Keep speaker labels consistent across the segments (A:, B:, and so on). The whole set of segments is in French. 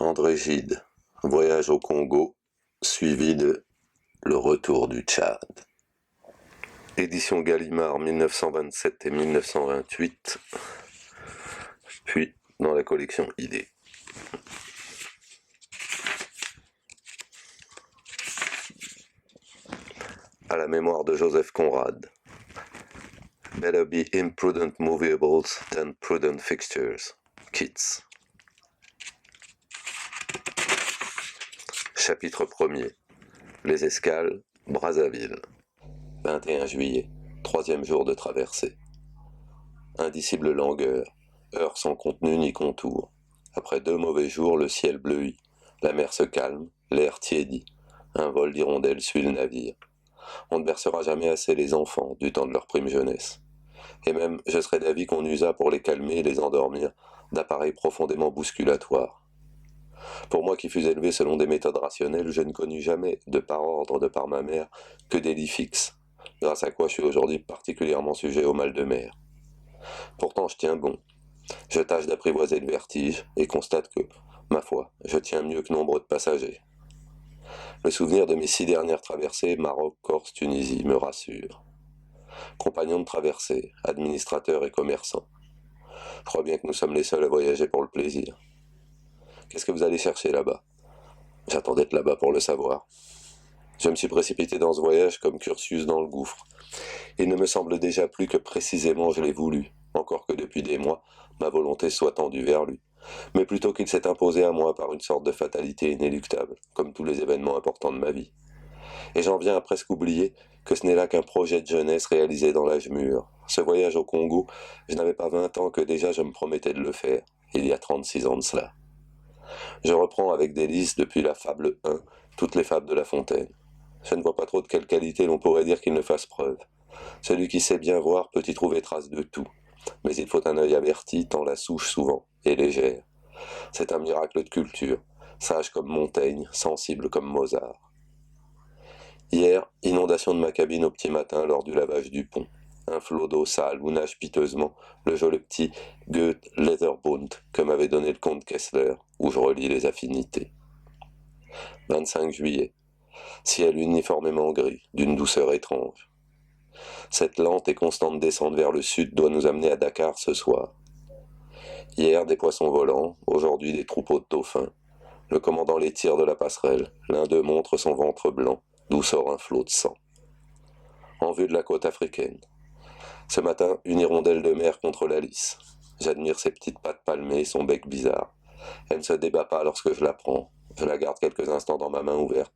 A: André Gide, voyage au Congo, suivi de Le retour du Tchad. Édition Gallimard 1927 et 1928, puis dans la collection Idées. À la mémoire de Joseph Conrad. Better be imprudent movables than prudent fixtures. Keats. Chapitre 1er. Les escales, Brazzaville. 21 juillet, troisième jour de traversée. Indicible langueur, heure sans contenu ni contour. Après 2 mauvais jours, le ciel bleuit, la mer se calme, l'air tiédit. Un vol d'hirondelles suit le navire. On ne bercera jamais assez les enfants du temps de leur prime jeunesse. Et même, je serais d'avis qu'on usa pour les calmer et les endormir d'appareils profondément bousculatoires. Pour moi qui fus élevé selon des méthodes rationnelles, je ne connus jamais, de par ordre, de par ma mère, que des lits fixes, grâce à quoi je suis aujourd'hui particulièrement sujet au mal de mer. Pourtant je tiens bon, je tâche d'apprivoiser le vertige, et constate que, ma foi, je tiens mieux que nombre de passagers. Le souvenir de mes 6 dernières traversées, Maroc, Corse, Tunisie, me rassure. Compagnon de traversée, administrateur et commerçant. Je crois bien que nous sommes les seuls à voyager pour le plaisir. Qu'est-ce que vous allez chercher là-bas ? J'attends d'être là-bas pour le savoir. Je me suis précipité dans ce voyage comme Curtius dans le gouffre. Il ne me semble déjà plus que précisément je l'ai voulu, encore que depuis des mois, ma volonté soit tendue vers lui. Mais plutôt qu'il s'est imposé à moi par une sorte de fatalité inéluctable, comme tous les événements importants de ma vie. Et j'en viens à presque oublier que ce n'est là qu'un projet de jeunesse réalisé dans l'âge mûr. Ce voyage au Congo, je n'avais pas 20 ans que déjà je me promettais de le faire, il y a 36 ans de cela. Je reprends avec délice depuis la fable 1 toutes les fables de La Fontaine. Je ne vois pas trop de quelle qualité l'on pourrait dire qu'il ne fasse preuve. Celui qui sait bien voir peut y trouver trace de tout. Mais il faut un œil averti, tant la souche souvent est légère. C'est un miracle de culture, sage comme Montaigne, sensible comme Mozart. Hier, inondation de ma cabine au petit matin lors du lavage du pont. Un flot d'eau sale où nage piteusement le joli petit Goethe Leatherbund que m'avait donné le comte Kessler, où je relis les affinités. 25 juillet. Ciel uniformément gris, d'une douceur étrange. Cette lente et constante descente vers le sud doit nous amener à Dakar ce soir. Hier, des poissons volants, aujourd'hui des troupeaux de dauphins. Le commandant les tire de la passerelle, l'un d'eux montre son ventre blanc, d'où sort un flot de sang. En vue de la côte africaine. Ce matin, une hirondelle de mer contre la lisse. J'admire ses petites pattes palmées et son bec bizarre. Elle ne se débat pas lorsque je la prends. Je la garde quelques instants dans ma main ouverte,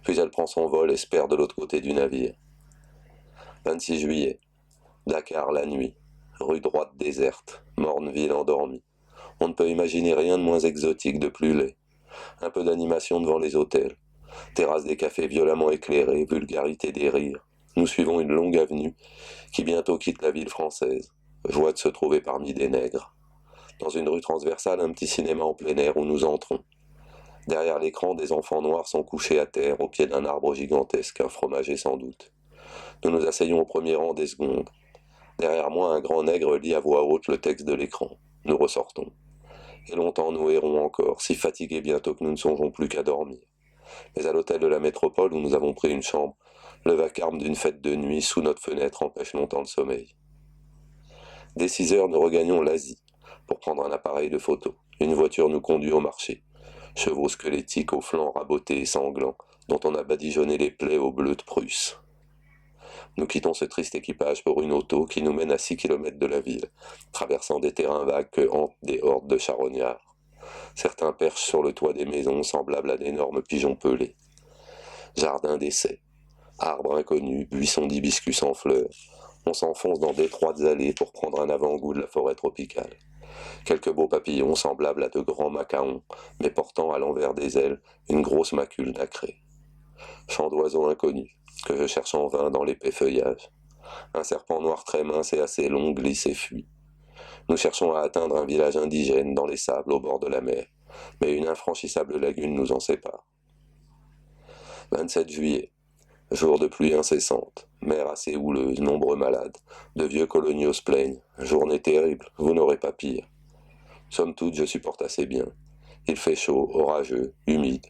A: puis elle prend son vol et se perd de l'autre côté du navire. 26 juillet. Dakar la nuit. Rue droite déserte. Morne ville endormie. On ne peut imaginer rien de moins exotique, de plus laid. Un peu d'animation devant les hôtels. Terrasse des cafés violemment éclairée, vulgarité des rires. Nous suivons une longue avenue qui bientôt quitte la ville française. Joie de se trouver parmi des nègres. Dans une rue transversale, un petit cinéma en plein air où nous entrons. Derrière l'écran, des enfants noirs sont couchés à terre au pied d'un arbre gigantesque, un fromager sans doute. Nous nous asseyons au premier rang des secondes. Derrière moi, un grand nègre lit à voix haute le texte de l'écran. Nous ressortons. Et longtemps nous errons encore, si fatigués bientôt que nous ne songeons plus qu'à dormir. Mais à l'hôtel de la métropole où nous avons pris une chambre, le vacarme d'une fête de nuit sous notre fenêtre empêche longtemps le sommeil. Dès 6 heures, nous regagnons l'Asie pour prendre un appareil de photo. Une voiture nous conduit au marché. Chevaux squelettiques aux flancs rabotés et sanglants, dont on a badigeonné les plaies au bleu de Prusse. Nous quittons ce triste équipage pour une auto qui nous mène à 6 kilomètres de la ville, traversant des terrains vagues que hantent des hordes de charognards. Certains perchent sur le toit des maisons semblables à d'énormes pigeons pelés. Jardin d'essai, arbres inconnus, buissons d'hibiscus en fleurs. On s'enfonce dans d'étroites allées pour prendre un avant-goût de la forêt tropicale. Quelques beaux papillons semblables à de grands macaons, mais portant à l'envers des ailes une grosse macule nacrée. Chant d'oiseaux inconnus, que je cherche en vain dans l'épais feuillage. Un serpent noir très mince et assez long glisse et fuit. Nous cherchons à atteindre un village indigène dans les sables au bord de la mer, mais une infranchissable lagune nous en sépare. 27 juillet. Jour de pluie incessante, mer assez houleuse, nombreux malades, de vieux coloniaux se plaignent. Journée terrible, vous n'aurez pas pire. Somme toute, je supporte assez bien. Il fait chaud, orageux, humide.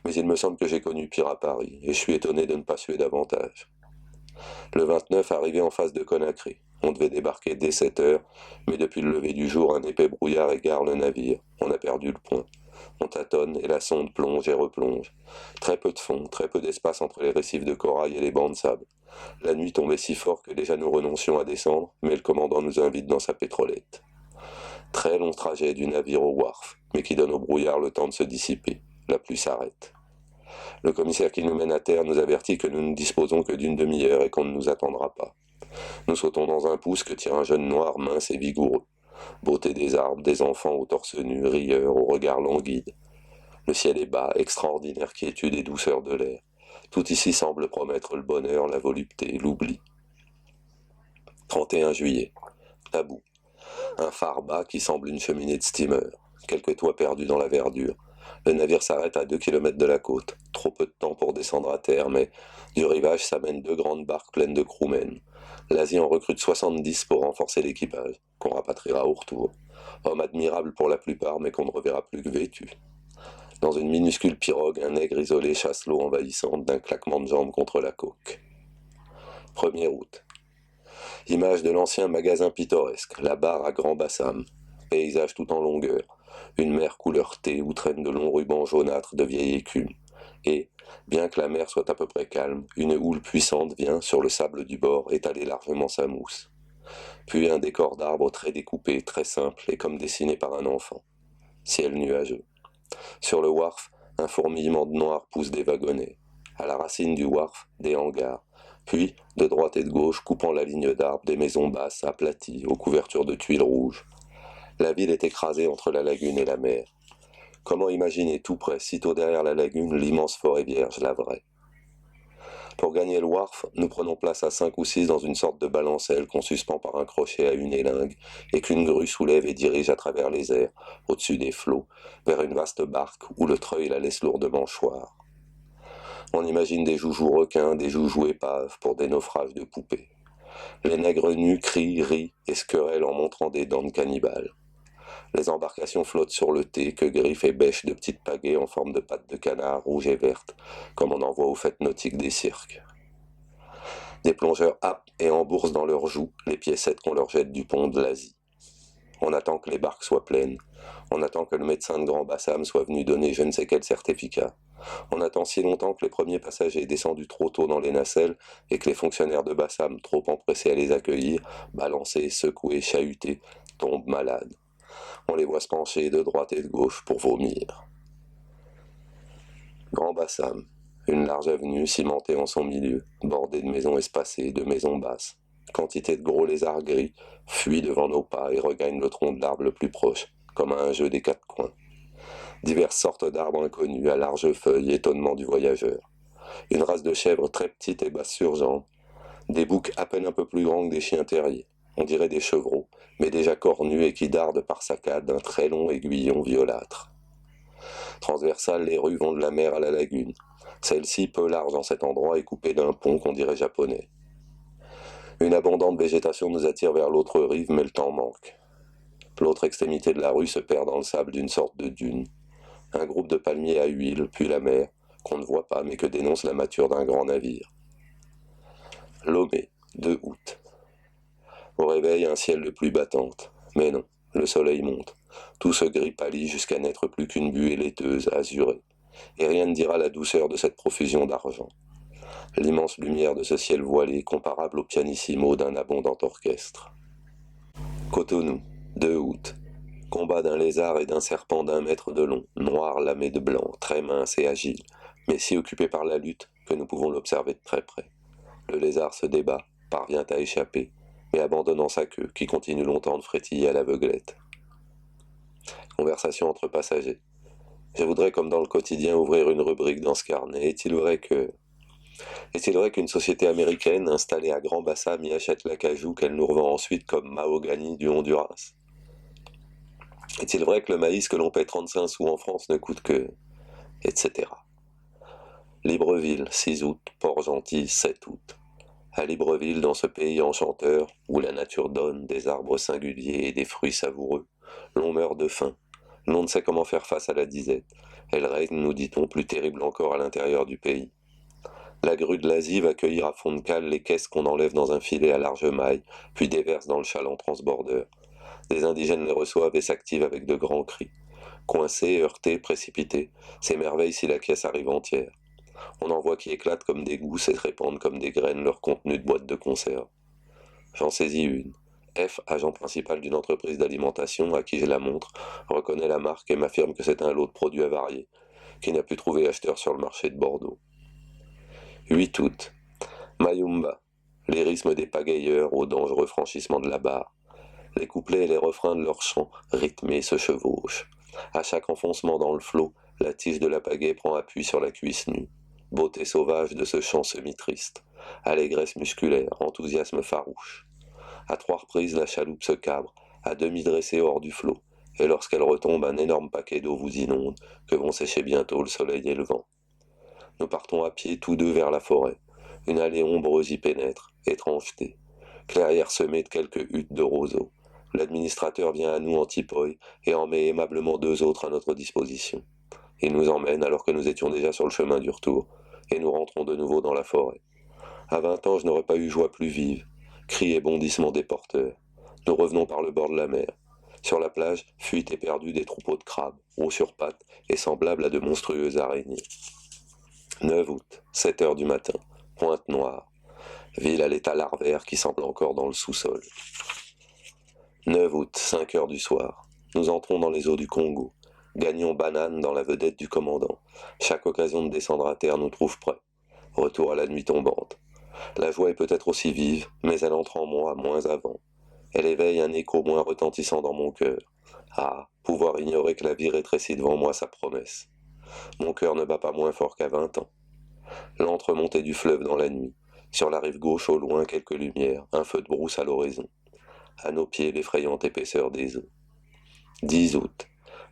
A: Mais il me semble que j'ai connu pire à Paris, et je suis étonné de ne pas suer davantage. Le 29, arrivé en face de Conakry. On devait débarquer dès 7 heures, mais depuis le lever du jour, un épais brouillard égare le navire. On a perdu le point. On tâtonne et la sonde plonge et replonge. Très peu de fond, très peu d'espace entre les récifs de corail et les bancs de sable. La nuit tombait si fort que déjà nous renoncions à descendre, mais le commandant nous invite dans sa pétrolette. Très long trajet du navire au wharf, mais qui donne au brouillard le temps de se dissiper. La pluie s'arrête. Le commissaire qui nous mène à terre nous avertit que nous ne disposons que d'une demi-heure et qu'on ne nous attendra pas. Nous sautons dans un pouce que tire un jeune noir mince et vigoureux. Beauté des arbres, des enfants au torse nu, rieurs, au regard languide. Le ciel est bas, extraordinaire quiétude et douceur de l'air. Tout ici semble promettre le bonheur, la volupté, l'oubli. 31 juillet. Tabou. Un phare bas qui semble une cheminée de steamer. Quelques toits perdus dans la verdure. Le navire s'arrête à 2 kilomètres de la côte. Trop peu de temps pour descendre à terre, mais du rivage s'amènent 2 grandes barques pleines de crewmen. L'Asie en recrute 70 pour renforcer l'équipage, qu'on rapatriera au retour. Hommes admirables pour la plupart, mais qu'on ne reverra plus que vêtus. Dans une minuscule pirogue, un nègre isolé chasse l'eau envahissante d'un claquement de jambes contre la coque. 1er août. Image de l'ancien magasin pittoresque, la barre à Grand Bassam. Paysage tout en longueur. Une mer couleur thé où traînent de longs rubans jaunâtres de vieille écume. Et, bien que la mer soit à peu près calme, une houle puissante vient, sur le sable du bord, étaler largement sa mousse. Puis un décor d'arbres très découpé, très simple et comme dessiné par un enfant. Ciel nuageux. Sur le wharf, un fourmillement de noir pousse des wagonnets. À la racine du wharf, des hangars. Puis, de droite et de gauche, coupant la ligne d'arbres, des maisons basses, aplaties, aux couvertures de tuiles rouges. La ville est écrasée entre la lagune et la mer. Comment imaginer tout près, sitôt derrière la lagune, l'immense forêt vierge, la vraie. Pour gagner le wharf, nous prenons place à 5 ou 6 dans une sorte de balancelle qu'on suspend par un crochet à une élingue et qu'une grue soulève et dirige à travers les airs, au-dessus des flots, vers une vaste barque où le treuil la laisse lourdement choir. On imagine des joujoux requins, des joujoux épaves pour des naufrages de poupées. Les nègres nus crient, rient et se querellent en montrant des dents de cannibales. Les embarcations flottent sur le thé que griffent et bêchent de petites pagaies en forme de pattes de canard rouges et vertes, comme on en voit aux fêtes nautiques des cirques. Des plongeurs happent et emboursent dans leurs joues les piécettes qu'on leur jette du pont de l'Asie. On attend que les barques soient pleines. On attend que le médecin de Grand Bassam soit venu donner je ne sais quel certificat. On attend si longtemps que les premiers passagers descendus trop tôt dans les nacelles et que les fonctionnaires de Bassam, trop empressés à les accueillir, balancés, secoués, chahutés, tombent malades. On les voit se pencher de droite et de gauche pour vomir. Grand Bassam, une large avenue cimentée en son milieu, bordée de maisons espacées, de maisons basses. Quantité de gros lézards gris fuient devant nos pas et regagnent le tronc de l'arbre le plus proche, comme à un jeu des 4 coins. Diverses sortes d'arbres inconnus à larges feuilles, étonnement du voyageur. Une race de chèvres très petites et basses sur jambes. Des boucs à peine un peu plus grands que des chiens terriers. On dirait des chevreaux, mais déjà cornus et qui dardent par saccades d'un très long aiguillon violâtre. Transversales, les rues vont de la mer à la lagune. Celle-ci, peu large en cet endroit, est coupée d'un pont qu'on dirait japonais. Une abondante végétation nous attire vers l'autre rive, mais le temps manque. L'autre extrémité de la rue se perd dans le sable d'une sorte de dune. Un groupe de palmiers à huile, puis la mer, qu'on ne voit pas mais que dénonce la mâture d'un grand navire. Lomé, 2 août. Au réveil, un ciel de pluie battante. Mais non, le soleil monte. Tout ce gris pâlit jusqu'à n'être plus qu'une buée laiteuse, azurée. Et rien ne dira la douceur de cette profusion d'argent. L'immense lumière de ce ciel voilé, comparable au pianissimo d'un abondant orchestre. Cotonou, 2 août. Combat d'un lézard et d'un serpent d'1 mètre de long, noir lamé de blanc, très mince et agile, mais si occupé par la lutte que nous pouvons l'observer de très près. Le lézard se débat, parvient à échapper, mais abandonnant sa queue, qui continue longtemps de frétiller à l'aveuglette. Conversation entre passagers. Je voudrais, comme dans le quotidien, ouvrir une rubrique dans ce carnet. Est-il vrai qu'une société américaine installée à Grand Bassam y achète l'acajou qu'elle nous revend ensuite comme mahogany du Honduras? Est-il vrai que le maïs que l'on paie 35 sous en France ne coûte que... etc. Libreville, 6 août, Port-Gentil, 7 août. À Libreville, dans ce pays enchanteur, où la nature donne des arbres singuliers et des fruits savoureux, l'on meurt de faim. L'on ne sait comment faire face à la disette. Elle règne, nous dit-on, plus terrible encore à l'intérieur du pays. La grue de l'Asie va cueillir à fond de cale les caisses qu'on enlève dans un filet à large maille, puis déverse dans le chaland transbordeur. Des indigènes les reçoivent et s'activent avec de grands cris. Coincés, heurtés, précipités, s'émerveillent si la caisse arrive entière. On en voit qui éclatent comme des gousses et se répandent comme des graines leur contenu de boîte de conserve. J'en saisis une. F, agent principal d'une entreprise d'alimentation à qui je la montre, reconnaît la marque et m'affirme que c'est un lot de produits avariés, qui n'a pu trouver acheteur sur le marché de Bordeaux. 8 août. Mayumba, lyrisme des pagayeurs au dangereux franchissement de la barre. Les couplets et les refrains de leurs chants rythmés se chevauchent. À chaque enfoncement dans le flot, la tige de la pagaie prend appui sur la cuisse nue. Beauté sauvage de ce chant semi-triste. Allégresse musculaire, enthousiasme farouche. À 3 reprises, la chaloupe se cabre, à demi dressée hors du flot, et lorsqu'elle retombe, un énorme paquet d'eau vous inonde, que vont sécher bientôt le soleil et le vent. Nous partons à pied tous deux vers la forêt. Une allée ombreuse y pénètre, étrangeté. Clairière semée de quelques huttes de roseaux. L'administrateur vient à nous en tipoy et en met aimablement 2 autres à notre disposition. Il nous emmène alors que nous étions déjà sur le chemin du retour, et nous rentrons de nouveau dans la forêt. À 20 ans, je n'aurais pas eu joie plus vive. Cris et bondissements des porteurs. Nous revenons par le bord de la mer. Sur la plage, fuite éperdue des troupeaux de crabes, hauts sur pattes et semblables à de monstrueuses araignées. 9 août, 7 heures du matin. Pointe-Noire. Ville à l'état larvaire qui semble encore dans le sous-sol. 9 août, 5 heures du soir. Nous entrons dans les eaux du Congo. Gagnons Banane dans la vedette du commandant. Chaque occasion de descendre à terre nous trouve prêts. Retour à la nuit tombante. La joie est peut-être aussi vive, mais elle entre en moi moins avant. Elle éveille un écho moins retentissant dans mon cœur. Ah, pouvoir ignorer que la vie rétrécit devant moi sa promesse. Mon cœur ne bat pas moins fort qu'à 20 ans. L'entremontée du fleuve dans la nuit. Sur la rive gauche, au loin, quelques lumières, un feu de brousse à l'horizon. À nos pieds, l'effrayante épaisseur des eaux. 10 août.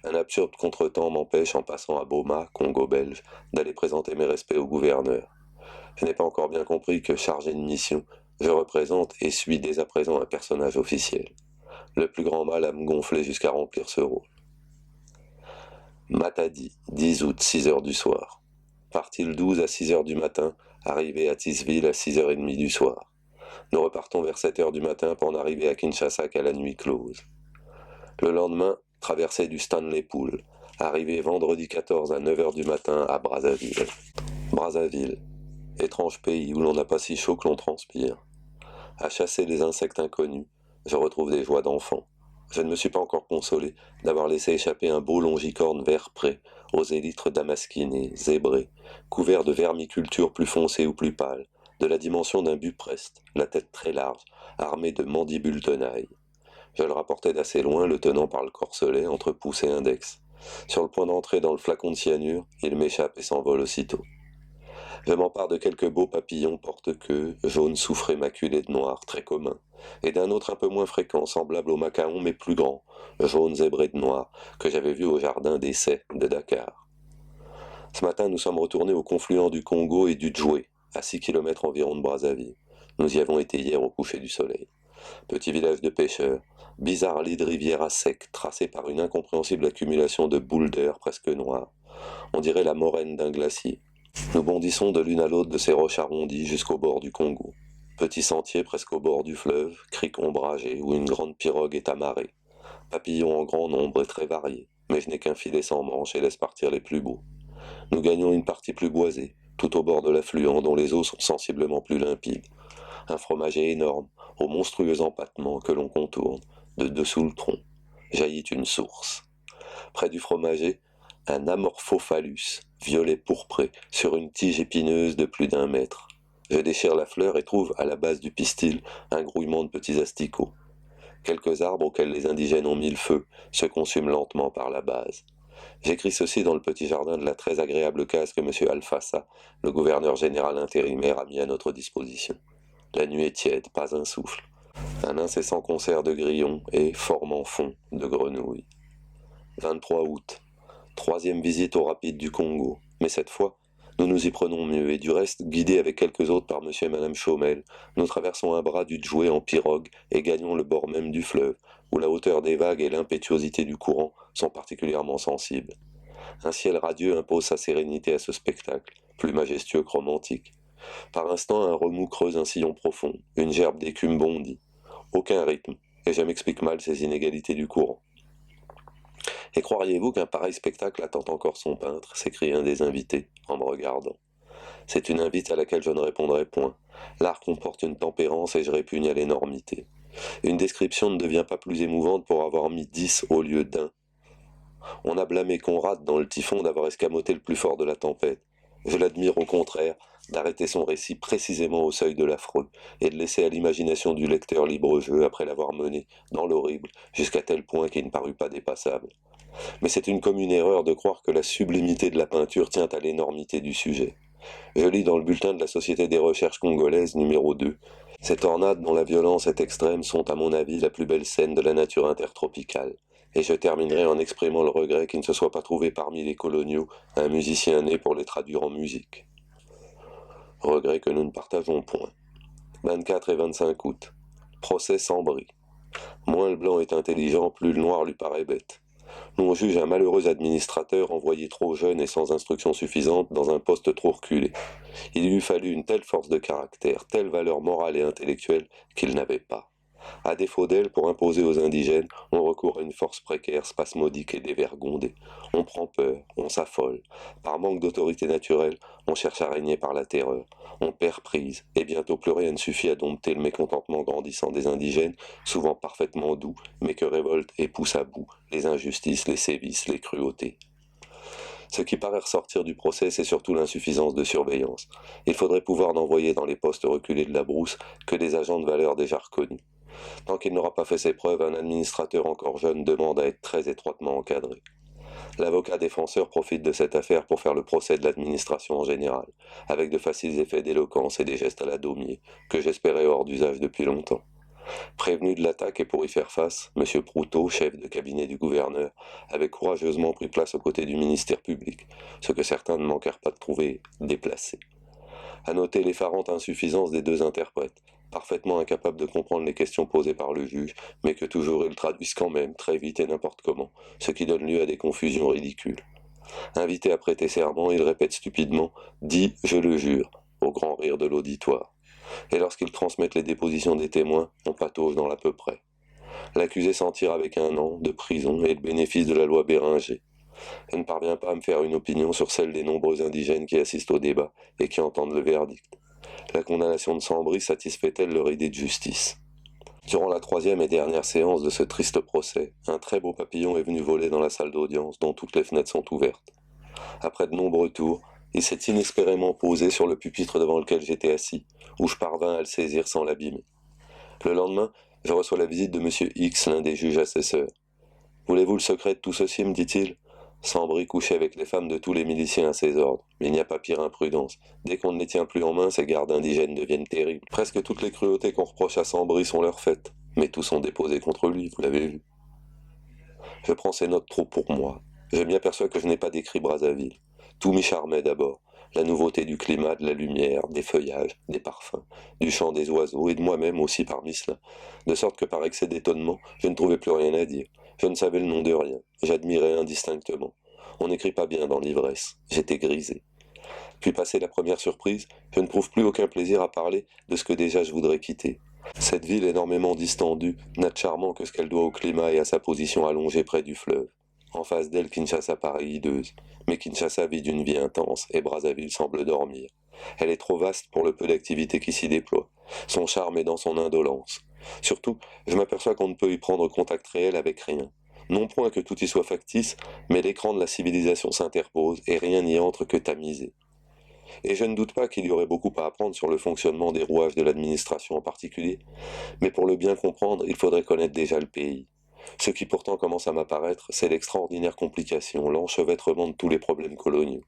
A: Un absurde contretemps m'empêche, en passant à Boma, Congo belge, d'aller présenter mes respects au gouverneur. Je n'ai pas encore bien compris que, chargé de mission, je représente et suis dès à présent un personnage officiel. Le plus grand mal à me gonfler jusqu'à remplir ce rôle. Matadi, 10 août, 6 heures du soir. Parti le 12 à 6 heures du matin, arrivé à Tisville à 6h30 du soir. Nous repartons vers 7 heures du matin pour n'arriver à Kinshasa qu'à la nuit close. Le lendemain, traversée du Stanley Pool, arrivé vendredi 14 à 9 heures du matin à Brazzaville. Brazzaville, étrange pays où l'on n'a pas si chaud que l'on transpire. À chasser les insectes inconnus, je retrouve des joies d'enfant. Je ne me suis pas encore consolé d'avoir laissé échapper un beau longicorne vert pré, aux élytres damasquinés, zébrés, couverts de vermiculture plus foncée ou plus pâle, de la dimension d'un bupreste, la tête très large, armé de mandibules tenailles. Je le rapportais d'assez loin, le tenant par le corselet entre pouce et index. Sur le point d'entrer dans le flacon de cyanure, il m'échappe et s'envole aussitôt. Je m'empare de quelques beaux papillons porte-queue, jaunes soufrés maculés de noir, très communs, et d'un autre un peu moins fréquent, semblable au macaon mais plus grand, jaune zébré de noir, que j'avais vu au jardin d'essai de Dakar. Ce matin, nous sommes retournés au confluent du Congo et du Djoué, à 6 kilomètres environ de Brazzaville. Nous y avons été hier au coucher du soleil. Petit village de pêcheurs, bizarre lit de rivière à sec, tracé par une incompréhensible accumulation de boulders presque noirs. On dirait la moraine d'un glacier. Nous bondissons de l'une à l'autre de ces roches arrondies jusqu'au bord du Congo. Petit sentier presque au bord du fleuve, crique ombragée où une grande pirogue est amarrée. Papillons en grand nombre et très variés, mais je n'ai qu'un filet sans manche et laisse partir les plus beaux. Nous gagnons une partie plus boisée, tout au bord de l'affluent dont les eaux sont sensiblement plus limpides. Un fromager énorme, au monstrueux empattement que l'on contourne, de dessous le tronc, jaillit une source. Près du fromager, un amorphophallus, violet pourpré, sur une tige épineuse de plus d'1 mètre. Je déchire la fleur et trouve, à la base du pistil, un grouillement de petits asticots. Quelques arbres auxquels les indigènes ont mis le feu se consument lentement par la base. J'écris ceci dans le petit jardin de la très agréable case que M. Alfassa, le gouverneur général intérimaire, a mis à notre disposition. La nuit est tiède, pas un souffle. Un incessant concert de grillons et, formant fond, de grenouilles. 23 août. 3e visite au rapide du Congo. Mais cette fois, nous nous y prenons mieux, et du reste, guidés avec quelques autres par monsieur et madame Chaumel, nous traversons un bras du Djoué en pirogue et gagnons le bord même du fleuve, où la hauteur des vagues et l'impétuosité du courant sont particulièrement sensibles. Un ciel radieux impose sa sérénité à ce spectacle, plus majestueux que romantique. Par instant, un remous creuse un sillon profond, une gerbe d'écume bondit. Aucun rythme, et je m'explique mal ces inégalités du courant. Et croiriez-vous qu'un pareil spectacle attend encore son peintre s'écrie un des invités, en me regardant. C'est une invite à laquelle je ne répondrai point. L'art comporte une tempérance et je répugne à l'énormité. Une description ne devient pas plus émouvante pour avoir mis 10 au lieu d'un. On a blâmé Conrad dans le typhon d'avoir escamoté le plus fort de la tempête. Je l'admire au contraire d'arrêter son récit précisément au seuil de l'affreux et de laisser à l'imagination du lecteur libre jeu après l'avoir mené, dans l'horrible, jusqu'à tel point qu'il ne parut pas dépassable. Mais c'est une commune erreur de croire que la sublimité de la peinture tient à l'énormité du sujet. Je lis dans le bulletin de la Société des recherches congolaises numéro 2. Ces tornades dont la violence est extrême sont à mon avis la plus belle scène de la nature intertropicale. Et je terminerai en exprimant le regret qu'il ne se soit pas trouvé parmi les coloniaux un musicien né pour les traduire en musique. Regret que nous ne partageons point. 24 et 25 août. Procès Sambry. Moins le blanc est intelligent, plus le noir lui paraît bête. On juge un malheureux administrateur envoyé trop jeune et sans instruction suffisante dans un poste trop reculé. Il lui eût fallu une telle force de caractère, telle valeur morale et intellectuelle qu'il n'avait pas. À défaut d'elle, pour imposer aux indigènes, on recourt à une force précaire, spasmodique et dévergondée. On prend peur, on s'affole. Par manque d'autorité naturelle, on cherche à régner par la terreur. On perd prise, et bientôt plus rien ne suffit à dompter le mécontentement grandissant des indigènes, souvent parfaitement doux, mais que révoltent et poussent à bout les injustices, les sévices, les cruautés. Ce qui paraît ressortir du procès, c'est surtout l'insuffisance de surveillance. Il faudrait pouvoir n'envoyer dans les postes reculés de la brousse que des agents de valeur déjà reconnus. Tant qu'il n'aura pas fait ses preuves, un administrateur encore jeune demande à être très étroitement encadré. L'avocat défenseur profite de cette affaire pour faire le procès de l'administration en général, avec de faciles effets d'éloquence et des gestes à la Daumier, que j'espérais hors d'usage depuis longtemps. Prévenu de l'attaque et pour y faire face, M. Proutot, chef de cabinet du gouverneur, avait courageusement pris place aux côtés du ministère public, ce que certains ne manquèrent pas de trouver déplacé. À noter l'effarante insuffisance des deux interprètes, parfaitement incapables de comprendre les questions posées par le juge, mais que toujours ils traduisent quand même, très vite et n'importe comment, ce qui donne lieu à des confusions ridicules. Invité à prêter serment, il répète stupidement « Dis, je le jure », au grand rire de l'auditoire. Et lorsqu'ils transmettent les dépositions des témoins, on patauge dans l'à peu près. L'accusé s'en tire avec 1 an de prison et le bénéfice de la loi Bérenger. Je ne parviens pas à me faire une opinion sur celle des nombreux indigènes qui assistent au débat et qui entendent le verdict. La condamnation de Sambry satisfait-elle leur idée de justice? Durant la 3e et dernière séance de ce triste procès, un très beau papillon est venu voler dans la salle d'audience dont toutes les fenêtres sont ouvertes. Après de nombreux tours, il s'est inespérément posé sur le pupitre devant lequel j'étais assis, où je parvins à le saisir sans l'abîmer. Le lendemain, je reçois la visite de M. X, l'un des juges assesseurs. « Voulez-vous le secret de tout ceci ?» me dit-il. Sambry couchait avec les femmes de tous les miliciens à ses ordres, mais il n'y a pas pire imprudence. Dès qu'on ne les tient plus en main, ces gardes indigènes deviennent terribles. Presque toutes les cruautés qu'on reproche à Sambry sont leurs faites, mais tous sont déposés contre lui, vous l'avez vu. Je prends ces notes trop pour moi. Je m'y aperçois que je n'ai pas décrit Brazzaville. Tout m'y charmait d'abord. La nouveauté du climat, de la lumière, des feuillages, des parfums, du chant des oiseaux et de moi-même aussi parmi cela. De sorte que par excès d'étonnement, je ne trouvais plus rien à dire. Je ne savais le nom de rien. J'admirais indistinctement. On n'écrit pas bien dans l'ivresse. J'étais grisé. Puis passé la première surprise, je ne trouve plus aucun plaisir à parler de ce que déjà je voudrais quitter. Cette ville énormément distendue n'a de charmant que ce qu'elle doit au climat et à sa position allongée près du fleuve. En face d'elle, Kinshasa paraît hideuse, mais Kinshasa vit d'une vie intense et Brazzaville semble dormir. Elle est trop vaste pour le peu d'activité qui s'y déploie. Son charme est dans son indolence. Surtout, je m'aperçois qu'on ne peut y prendre contact réel avec rien. Non point que tout y soit factice, mais l'écran de la civilisation s'interpose et rien n'y entre que tamisé. Et je ne doute pas qu'il y aurait beaucoup à apprendre sur le fonctionnement des rouages de l'administration en particulier, mais pour le bien comprendre, il faudrait connaître déjà le pays. Ce qui pourtant commence à m'apparaître, c'est l'extraordinaire complication, l'enchevêtrement de tous les problèmes coloniaux.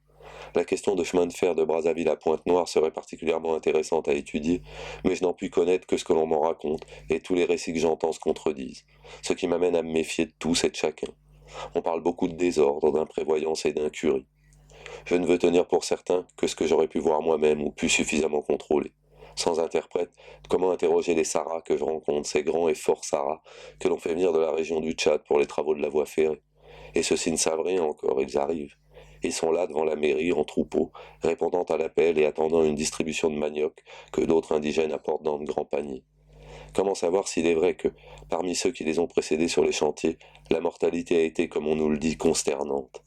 A: La question de chemin de fer de Brazzaville à Pointe-Noire serait particulièrement intéressante à étudier, mais je n'en puis connaître que ce que l'on m'en raconte, et tous les récits que j'entends se contredisent, ce qui m'amène à me méfier de tous et de chacun. On parle beaucoup de désordre, d'imprévoyance et d'incurie. Je ne veux tenir pour certain que ce que j'aurais pu voir moi-même ou pu suffisamment contrôler. Sans interprète, comment interroger les Saras que je rencontre, ces grands et forts Saras que l'on fait venir de la région du Tchad pour les travaux de la voie ferrée? Et ceux-ci ne savent rien encore, ils arrivent. Ils sont là devant la mairie en troupeau, répondant à l'appel et attendant une distribution de manioc que d'autres indigènes apportent dans de grands paniers. Comment savoir s'il est vrai que, parmi ceux qui les ont précédés sur les chantiers, la mortalité a été, comme on nous le dit, consternante?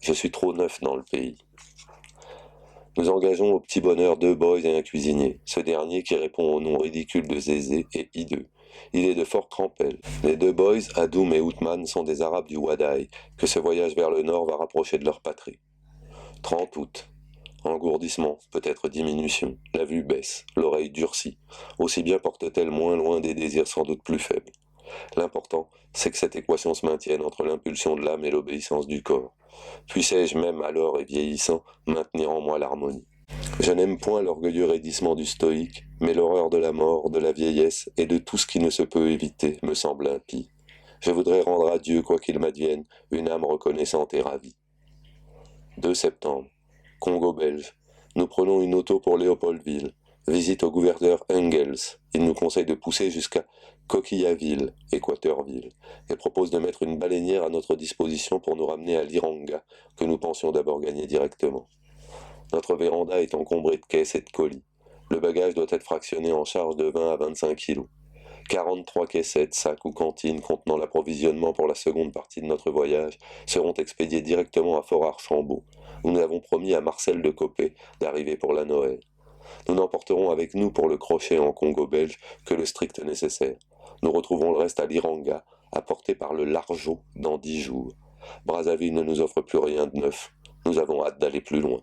A: Je suis trop neuf dans le pays. Nous engageons au petit bonheur 2 boys et un cuisinier. Ce dernier, qui répond au nom ridicule de Zézé, est hideux. Il est de Fort Crampel. Les 2 boys, Adoum et Outman, sont des Arabes du Wadaï, que ce voyage vers le nord va rapprocher de leur patrie. 30 août. Engourdissement, peut-être diminution. La vue baisse, l'oreille durcit. Aussi bien porte-t-elle moins loin des désirs sans doute plus faibles. L'important, c'est que cette équation se maintienne entre l'impulsion de l'âme et l'obéissance du corps. Puissé-je même, alors et vieillissant, maintenir en moi l'harmonie? Je n'aime point l'orgueilleux raidissement du stoïque, mais l'horreur de la mort, de la vieillesse et de tout ce qui ne se peut éviter me semble impie. Je voudrais rendre à Dieu, quoi qu'il m'advienne, une âme reconnaissante et ravie. 2 septembre. Congo belge. Nous prenons une auto pour Léopoldville. Visite au gouverneur Engels. Il nous conseille de pousser jusqu'à Coquillaville, Équateurville, et propose de mettre une baleinière à notre disposition pour nous ramener à Liranga, que nous pensions d'abord gagner directement. Notre véranda est encombrée de caisses et de colis. Le bagage doit être fractionné en charge de 20 à 25 kilos. 43 caissettes, sacs ou cantines contenant l'approvisionnement pour la seconde partie de notre voyage seront expédiées directement à Fort-Archambault, où nous avons promis à Marcel de Copé d'arriver pour la Noël. Nous n'emporterons avec nous pour le crochet en Congo belge que le strict nécessaire. Nous retrouvons le reste à Liranga, apporté par le Largeau dans 10 jours. Brazzaville ne nous offre plus rien de neuf. Nous avons hâte d'aller plus loin.